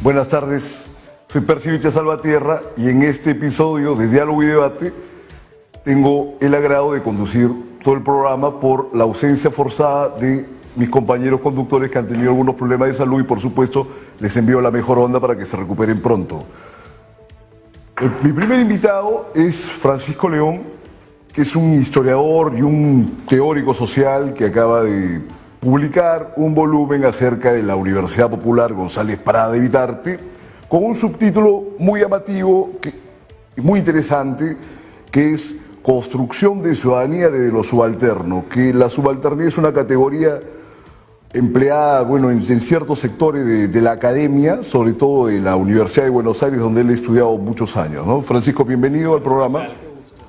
Buenas tardes, soy Percy Salvatierra y en este episodio de Diálogo y Debate tengo el agrado de conducir todo el programa por la ausencia forzada de mis compañeros conductores que han tenido algunos problemas de salud y por supuesto les envío la mejor onda para que se recuperen pronto. Mi primer invitado es Francisco León, que es un historiador y un teórico social que acaba de publicar un volumen acerca de la Universidad Popular González Prada de Vitarte, con un subtítulo muy llamativo y muy interesante, que es Construcción de ciudadanía desde lo subalterno, que la subalternidad es una categoría empleada en ciertos sectores de la academia, sobre todo de la Universidad de Buenos Aires, donde él ha estudiado muchos años, ¿no? Francisco, bienvenido al programa. Qué gusto.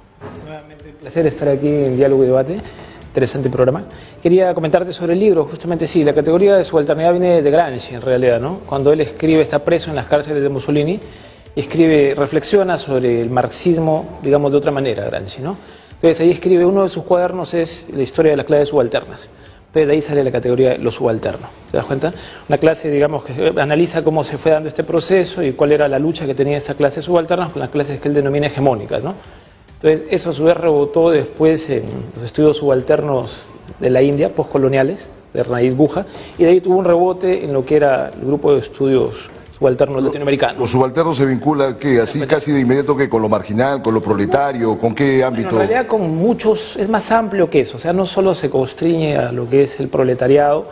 Nuevamente un placer estar aquí en Diálogo y Debate. Interesante programa. Quería comentarte sobre el libro, justamente sí, la categoría de subalternidad viene de Gramsci en realidad, ¿no? Cuando él escribe, está preso en las cárceles de Mussolini, escribe, reflexiona sobre el marxismo, digamos de otra manera, Gramsci, ¿no? Entonces ahí escribe, uno de sus cuadernos es la historia de las clases subalternas. Entonces de ahí sale la categoría de lo subalterno, ¿te das cuenta? Una clase, digamos, que analiza cómo se fue dando este proceso y cuál era la lucha que tenía esta clase subalterna con las clases que él denomina hegemónicas, ¿no? Entonces, eso a su vez rebotó después en los estudios subalternos de la India, postcoloniales, de Ernest Guha, y de ahí tuvo un rebote en lo que era el grupo de estudios subalternos latinoamericanos. ¿Los subalternos se vinculan qué? Así casi de inmediato que con lo marginal, con lo proletario, ¿con qué ámbito? Bueno, en realidad con muchos, es más amplio que eso, o sea, no solo se constriñe a lo que es el proletariado,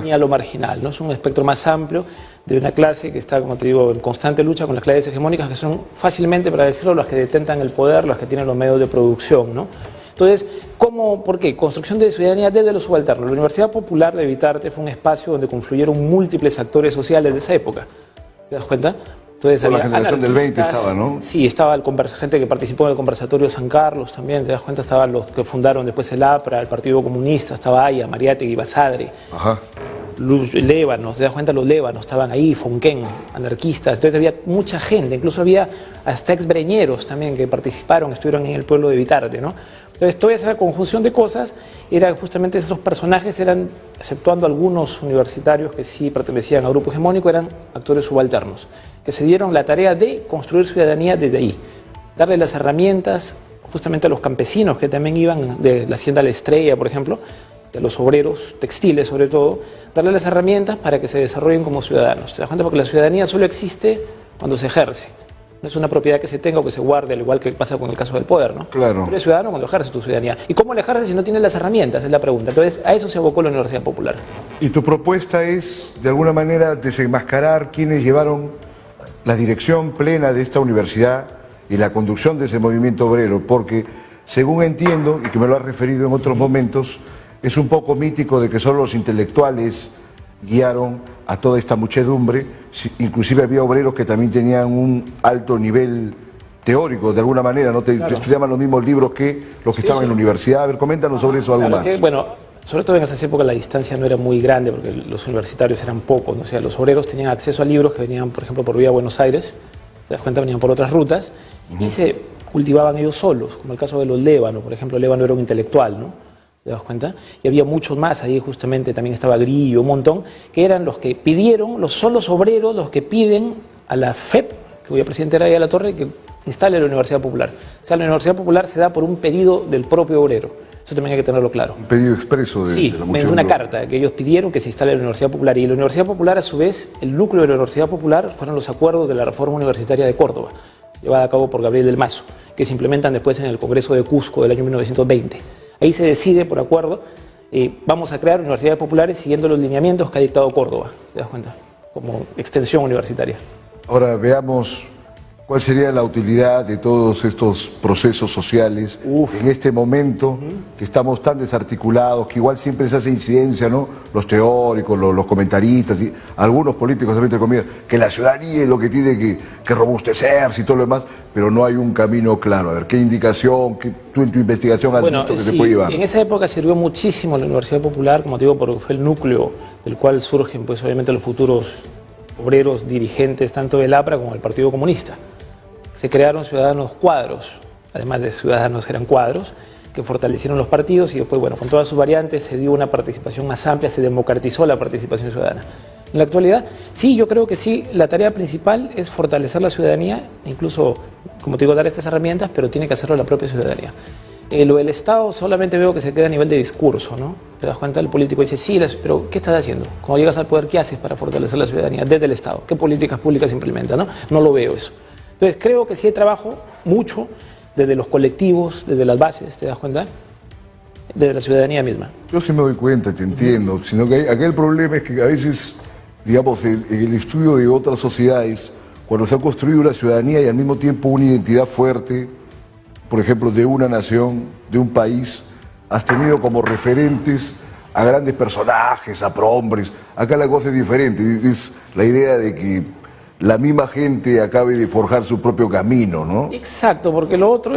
ni a lo marginal, ¿no? Es un espectro más amplio de una clase que está, como te digo, en constante lucha con las clases hegemónicas, que son fácilmente, para decirlo, las que detentan el poder, las que tienen los medios de producción, ¿no? Entonces, ¿por qué? Construcción de ciudadanía desde lo subalterno. La Universidad Popular de Vitarte fue un espacio donde confluyeron múltiples actores sociales de esa época. ¿Te das cuenta? Entonces, la generación del 20 estaba, ¿no? Sí, estaba gente que participó en el conversatorio de San Carlos también, te das cuenta, estaban los que fundaron después el APRA, el Partido Comunista, estaba Aya, Mariátegui, Basadre, Lébanos, te das cuenta, los lébanos estaban ahí, Fonquén, anarquistas, entonces había mucha gente, incluso había hasta exbreñeros también que participaron, estuvieron en el pueblo de Vitarte, ¿no? Entonces toda esa conjunción de cosas, eran justamente esos personajes, eran, exceptuando algunos universitarios que sí pertenecían a grupo hegemónico, eran actores subalternos, que se dieron la tarea de construir ciudadanía desde ahí, darle las herramientas justamente a los campesinos que también iban de la hacienda La Estrella, por ejemplo, de los obreros textiles sobre todo, darle las herramientas para que se desarrollen como ciudadanos. ¿Te das cuenta? Porque la ciudadanía solo existe cuando se ejerce. No es una propiedad que se tenga o que se guarde, al igual que pasa con el caso del poder, ¿no? Claro. Tú eres ciudadano cuando ejerces tu ciudadanía. ¿Y cómo la ejerces si no tienes las herramientas? Es la pregunta. Entonces, a eso se abocó la Universidad Popular. Y tu propuesta es, de alguna manera, desenmascarar quienes llevaron la dirección plena de esta universidad y la conducción de ese movimiento obrero, porque, según entiendo, y que me lo has referido en otros momentos, es un poco mítico de que solo los intelectuales guiaron a toda esta muchedumbre, inclusive había obreros que también tenían un alto nivel teórico, de alguna manera, ¿no? Te estudiaban los mismos libros que los que estaban en la universidad. A ver, coméntanos sobre eso algo más. Bueno, sobre todo en esas épocas la distancia no era muy grande porque los universitarios eran pocos, ¿no? O sea, los obreros tenían acceso a libros que venían, por ejemplo, por vía Buenos Aires, te das cuenta, venían por otras rutas, y se cultivaban ellos solos, como el caso de los Lébanos, por ejemplo, Lévano era un intelectual, ¿no? ¿Te das cuenta? Y había muchos más, ahí justamente también estaba Grillo, un montón, que eran los que pidieron, son los obreros los que piden a la FEP, que hoy el presidente era de la Torre, que instale la Universidad Popular. O sea, la Universidad Popular se da por un pedido del propio obrero. Eso también hay que tenerlo claro. Un pedido expreso de la muchedumbre. Sí, una carta que ellos pidieron que se instale la Universidad Popular. Y la Universidad Popular, a su vez, el núcleo de la Universidad Popular fueron los acuerdos de la reforma universitaria de Córdoba, llevada a cabo por Gabriel del Mazo, que se implementan después en el Congreso de Cusco del año 1920. Ahí se decide, por acuerdo, vamos a crear universidades populares siguiendo los lineamientos que ha dictado Córdoba, ¿te das cuenta? Como extensión universitaria. Ahora veamos cuál sería la utilidad de todos estos procesos sociales en este momento que estamos tan desarticulados, que igual siempre se hace incidencia, ¿no? Los teóricos, los comentaristas, y algunos políticos también, entre comillas, que la ciudadanía es lo que tiene que robustecerse y todo lo demás, pero no hay un camino claro. A ver, ¿qué indicación, tú en tu investigación has visto que se puede llevar? En esa época sirvió muchísimo la Universidad Popular, como te digo, porque fue el núcleo del cual surgen, pues obviamente, los futuros obreros dirigentes, tanto del APRA como del Partido Comunista. Se crearon ciudadanos cuadros, además de ciudadanos eran cuadros, que fortalecieron los partidos y después, bueno, con todas sus variantes se dio una participación más amplia, se democratizó la participación ciudadana. En la actualidad, sí, yo creo que sí, la tarea principal es fortalecer la ciudadanía, incluso, como te digo, dar estas herramientas, pero tiene que hacerlo la propia ciudadanía. Lo del Estado solamente veo que se queda a nivel de discurso, ¿no? Te das cuenta, el político dice, sí, pero ¿qué estás haciendo? Cuando llegas al poder, ¿qué haces para fortalecer la ciudadanía desde el Estado? ¿Qué políticas públicas implementa? No lo veo eso. Entonces, creo que sí hay trabajo, mucho, desde los colectivos, desde las bases, ¿te das cuenta? Desde la ciudadanía misma. Yo sí me doy cuenta, te entiendo, sino que acá el problema es que a veces, digamos, en el estudio de otras sociedades, cuando se ha construido una ciudadanía y al mismo tiempo una identidad fuerte, por ejemplo, de una nación, de un país, has tenido como referentes a grandes personajes, a prohombres. Acá la cosa es diferente, es la idea de que la misma gente acabe de forjar su propio camino, ¿no? Exacto, porque lo otro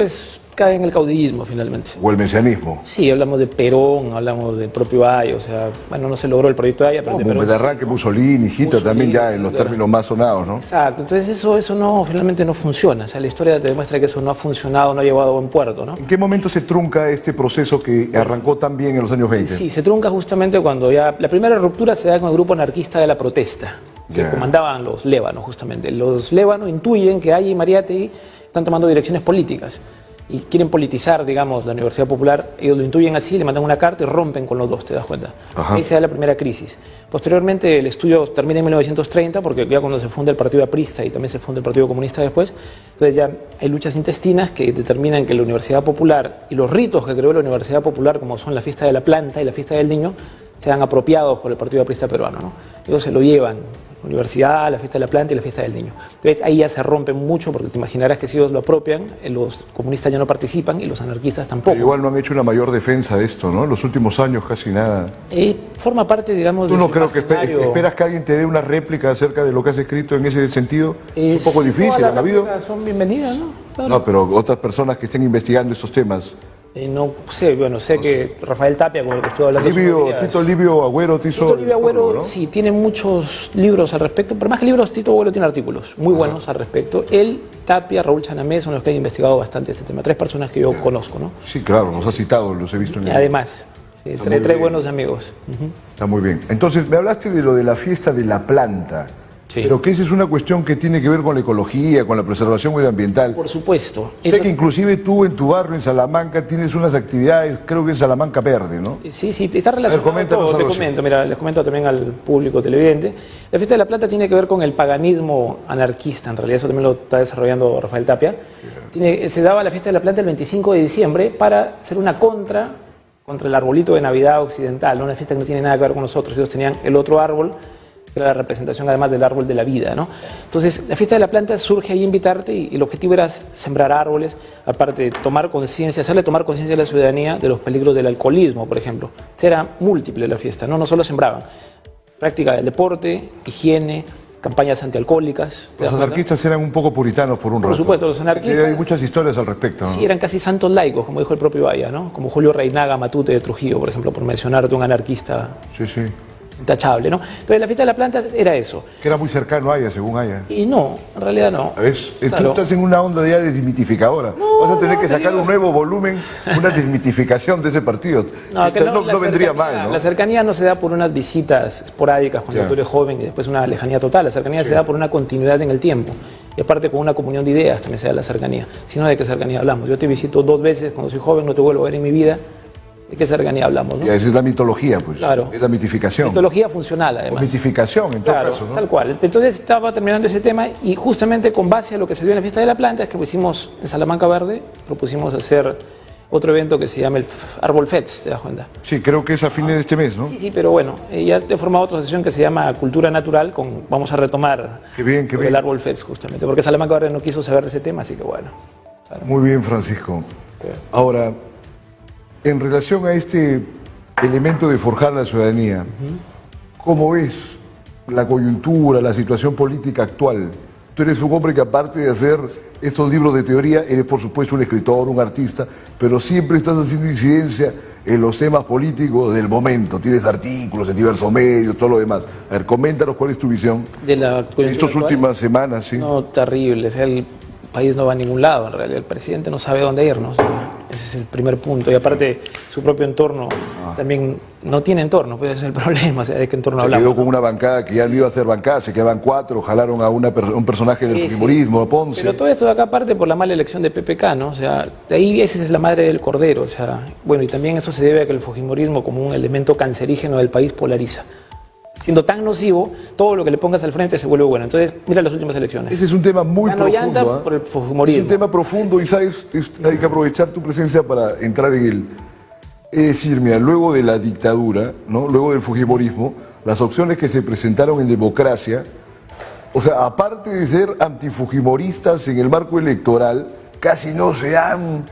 cae en el caudillismo finalmente. O el mesianismo. Sí, hablamos de Perón, hablamos del propio Haya, o sea, bueno, no se logró el proyecto Haya, pero Como de arranque Mussolini, Hitler también ya en los términos más sonados, ¿no? Exacto, entonces eso no, finalmente no funciona, o sea, la historia te demuestra que eso no ha funcionado, no ha llevado a buen puerto, ¿no? ¿En qué momento se trunca este proceso que arrancó tan bien en los años 20? Sí, se trunca justamente cuando ya, la primera ruptura se da con el grupo anarquista de la protesta, que comandaban los Lébanos justamente. Los Lébanos intuyen que Haya y Mariátegui están tomando direcciones políticas y quieren politizar, digamos, la Universidad Popular. Ellos lo intuyen así, le mandan una carta y rompen con los dos, ¿te das cuenta? Ajá. Ahí se da la primera crisis. Posteriormente el estudio termina en 1930, porque ya cuando se funda el Partido Aprista y también se funda el Partido Comunista después, entonces ya hay luchas intestinas que determinan que la Universidad Popular y los ritos que creó la Universidad Popular, como son la fiesta de la planta y la fiesta del niño, sean apropiados por el Partido Aprista peruano, ¿no? Ellos se lo llevan, la universidad, la fiesta de la planta y la fiesta del niño. Entonces ahí ya se rompen mucho, porque te imaginarás que si ellos lo apropian, los comunistas ya no participan y los anarquistas tampoco. Pero igual no han hecho una mayor defensa de esto, ¿no? En los últimos años casi nada. Forma parte, digamos, ¿Tú de no su creo que imaginario. esperas que alguien te dé una réplica acerca de lo que has escrito en ese sentido? Es un poco Sí, difícil, todas ¿han las habido? réplicas son bienvenidas, ¿no? Claro. No, pero otras personas que estén investigando estos temas. No sé, bueno, sé que Rafael Tapia, con el que estuve hablando hace unos días, Tito Livio Agüero te hizo... Tito Livio Agüero, ¿no? sí, tiene muchos libros al respecto, pero más que libros, Tito Agüero tiene artículos muy buenos al respecto. Él, Tapia, Raúl Chanamé son los que han investigado bastante este tema. 3 personas que yo conozco, ¿no? Sí, claro, los has citado, los he visto en Y el... además, sí, tres buenos amigos. Está muy bien. Entonces, me hablaste de lo de la fiesta de la planta. Sí. Pero que esa es una cuestión que tiene que ver con la ecología, con la preservación medioambiental. Por supuesto. Sé que inclusive tú en tu barrio, en Salamanca, tienes unas actividades, creo que en Salamanca Verde, ¿no? Sí, está relacionado. coméntanos Te algo así. comento, mira, les comento también al público televidente. La fiesta de la planta tiene que ver con el paganismo anarquista, en realidad eso también lo está desarrollando Rafael Tapia. Se daba la fiesta de la planta el 25 de diciembre para hacer una contra el arbolito de Navidad occidental, ¿no? Una fiesta que no tiene nada que ver con nosotros. Ellos tenían el otro árbol, que era la representación además del árbol de la vida, ¿no? Entonces, la fiesta de la planta surge ahí invitarte y el objetivo era sembrar árboles, aparte de tomar conciencia, hacerle tomar conciencia a la ciudadanía de los peligros del alcoholismo, por ejemplo. Era múltiple la fiesta, no solo sembraban. Práctica del deporte, higiene, campañas antialcohólicas. Los anarquistas eran un poco puritanos por un rato. Por supuesto, los anarquistas... Hay muchas historias al respecto, ¿no? Sí, eran casi santos laicos, como dijo el propio Haya, ¿no? Como Julio Reinaga Matute de Trujillo, por ejemplo, por mencionarte un anarquista Sí, sí. intachable, ¿no? Entonces la fiesta de la planta era eso. Que era muy cercano a Haya, según Haya. Y no, en realidad no. ¿Ves? Tú Claro. estás en una onda ya desmitificadora. No, Vas a tener no, que te sacar digo- un nuevo volumen, una desmitificación de ese partido. No, que No la vendría cercanía- mal, ¿no? La cercanía no se da por unas visitas esporádicas cuando Ya. tú eres joven y después una lejanía total. La cercanía se da por una continuidad en el tiempo. Y aparte con una comunión de ideas también se da la cercanía. Si no, ¿de qué cercanía hablamos? Yo te visito 2 veces cuando soy joven, no te vuelvo a ver en mi vida. ¿De qué cercanía hablamos, no? Y esa es la mitología, pues. Claro. Es la mitificación. Mitología funcional, O además. mitificación, en todo Claro, caso, ¿no? tal cual. Entonces estaba terminando ese tema y justamente con base a lo que se dio en la fiesta de la planta es que pusimos en Salamanca Verde, propusimos hacer otro evento que se llama el Árbol Fest, ¿te das cuenta? Sí, creo que es a fines de este mes, ¿no? Sí, pero bueno, ya he formado otra sesión que se llama Cultura Natural, vamos a retomar Qué bien, qué el bien. Árbol Fest justamente, porque Salamanca Verde no quiso saber de ese tema, así que bueno. Muy bien, Francisco. Ahora, en relación a este elemento de forjar la ciudadanía, ¿cómo ves la coyuntura, la situación política actual? Tú eres un hombre que aparte de hacer estos libros de teoría, eres por supuesto un escritor, un artista, pero siempre estás haciendo incidencia en los temas políticos del momento. Tienes artículos en diversos medios, todo lo demás. A ver, coméntanos cuál es tu visión De la en coyuntura estas actual, últimas semanas, ¿sí? No, terrible, o sea, el país no va a ningún lado, en realidad el presidente no sabe dónde ir, ¿no? O sea, Ese es el primer punto. Y aparte, su propio entorno también no tiene entorno, pues ese es el problema, o sea, de qué entorno Se hablamos. quedó con una bancada que ya no iba a ser bancada, se quedaban 4, jalaron a un personaje del fujimorismo, a Ponce. Pero todo esto de acá parte por la mala elección de PPK, ¿no? O sea, de ahí esa es la madre del cordero, o sea, bueno, y también eso se debe a que el fujimorismo como un elemento cancerígeno del país polariza. Siendo tan nocivo, todo lo que le pongas al frente se vuelve bueno. Entonces, mira las últimas elecciones. Ese es un tema muy Gano llanta profundo. por el fujimorismo. Es un tema profundo y sabes, hay que aprovechar tu presencia para entrar en él. Es decir, mira, luego de la dictadura, ¿no? Luego del fujimorismo, las opciones que se presentaron en democracia, o sea, aparte de ser antifujimoristas en el marco electoral, casi no se han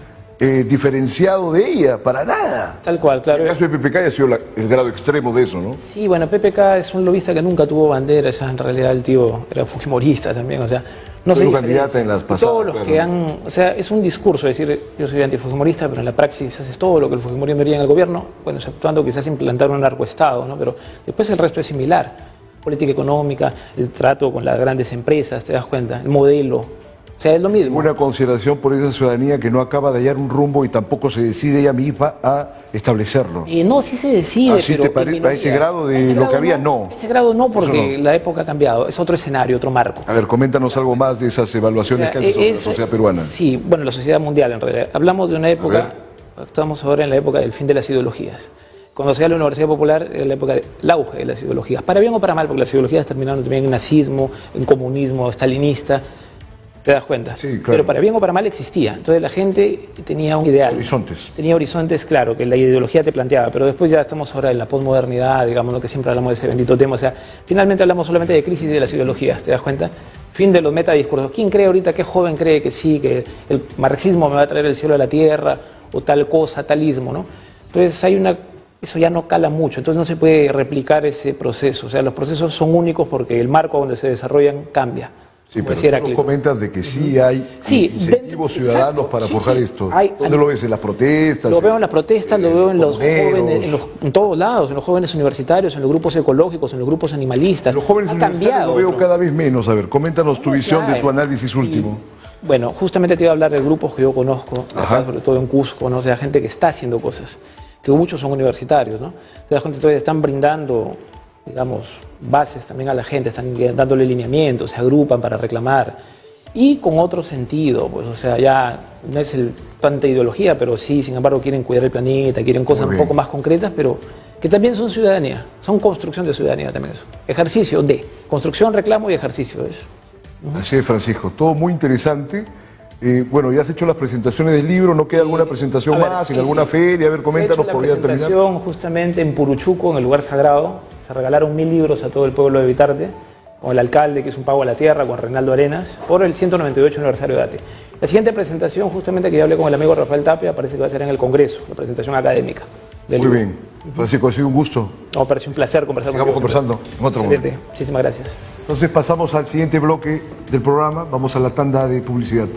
diferenciado de ella, para nada. Tal cual, claro. El caso de PPK ha sido el grado extremo de eso, ¿no? Sí, bueno, PPK es un lobista que nunca tuvo bandera, esa en realidad el tío era fujimorista también, o sea, no sé. Candidata en las pasadas. Todos los claro. que han, o sea, es un discurso decir yo soy antifujimorista, pero en la praxis haces todo lo que el fujimorismo haría en el gobierno, bueno, exceptuando quizás implantar un narcoestado, ¿no? Pero después el resto es similar. Política económica, el trato con las grandes empresas, te das cuenta, el modelo. O sea, es lo mismo. Una consideración por esa ciudadanía que no acaba de hallar un rumbo y tampoco se decide ella misma a establecerlo. No, sí se decide, ¿Así pero te parece? ¿A ese grado de lo que había? No. A ese grado no, porque Eso no. la época ha cambiado, es otro escenario, otro marco. A ver, coméntanos algo más de esas evaluaciones O sea, que hace sobre la sociedad peruana. Sí, bueno, la sociedad mundial en realidad. Hablamos de una época, estamos ahora en la época del fin de las ideologías. Cuando se da la Universidad Popular, era la época del auge de las ideologías. Para bien o para mal, porque las ideologías terminaron también en nazismo, en comunismo, stalinista. ¿Te das cuenta? Sí, claro. Pero para bien o para mal existía. Entonces la gente tenía un ideal. Horizontes. Tenía horizontes, claro, que la ideología te planteaba. Pero después ya estamos ahora en la posmodernidad, digamos, lo que siempre hablamos de ese bendito tema. O sea, finalmente hablamos solamente de crisis de las ideologías, ¿te das cuenta? Fin de los metadiscursos. ¿Quién cree ahorita, qué joven cree que sí, que el marxismo me va a traer el cielo a la tierra, o tal cosa, talismo, ¿no? Entonces eso ya no cala mucho, entonces no se puede replicar ese proceso. O sea, los procesos son únicos porque el marco donde se desarrollan cambia. Sí, como pero decía tú nos Heráclito. comentas de que sí hay incentivos ciudadanos exacto, para sí, forjar sí. esto. Hay- ¿Dónde lo ves? ¿En las protestas? Lo veo en las protestas, lo veo en los bomberos. jóvenes, en todos lados, en los jóvenes universitarios, en los grupos ecológicos, en los grupos animalistas. Los jóvenes Ha universitarios cambiado. lo veo ¿no? cada vez menos. A ver, coméntanos tu No, visión sí de tu hay. análisis último. Bueno, justamente te iba a hablar de grupos que yo conozco, Ajá. acá, sobre todo en Cusco, ¿no? O sea, gente que está haciendo cosas, que muchos son universitarios, ¿no? Te das cuenta, entonces están brindando, digamos, bases también a la gente, están dándole lineamientos, se agrupan para reclamar. Y con otro sentido, pues, o sea, ya no es tanta ideología, pero sí, sin embargo, quieren cuidar el planeta, quieren cosas Muy un bien. poco más concretas, pero que también son ciudadanía, son construcción de ciudadanía también eso. Ejercicio de construcción, reclamo y ejercicio de eso. Así es, Francisco. Todo muy interesante. Bueno, ya has hecho las presentaciones del libro. ¿No queda alguna presentación A ver, más sí, en alguna sí. feria? A ver, coméntanos Se ha por hecho ya la terminar. presentación justamente en Puruchuco, en el lugar sagrado. Se regalaron 1000 libros a todo el pueblo de Vitarte, con el alcalde, que es un pago a la tierra, con Reinaldo Arenas, por el 198 aniversario de ATE. La siguiente presentación, justamente que ya hablé con el amigo Rafael Tapia, parece que va a ser en el Congreso, la presentación académica del Muy libro. bien. Francisco, ha sido un gusto. Me parece un placer conversar Sigamos contigo. conversando en otro Excelente. momento. Muchísimas gracias. Entonces pasamos al siguiente bloque del programa. Vamos a la tanda de publicidad.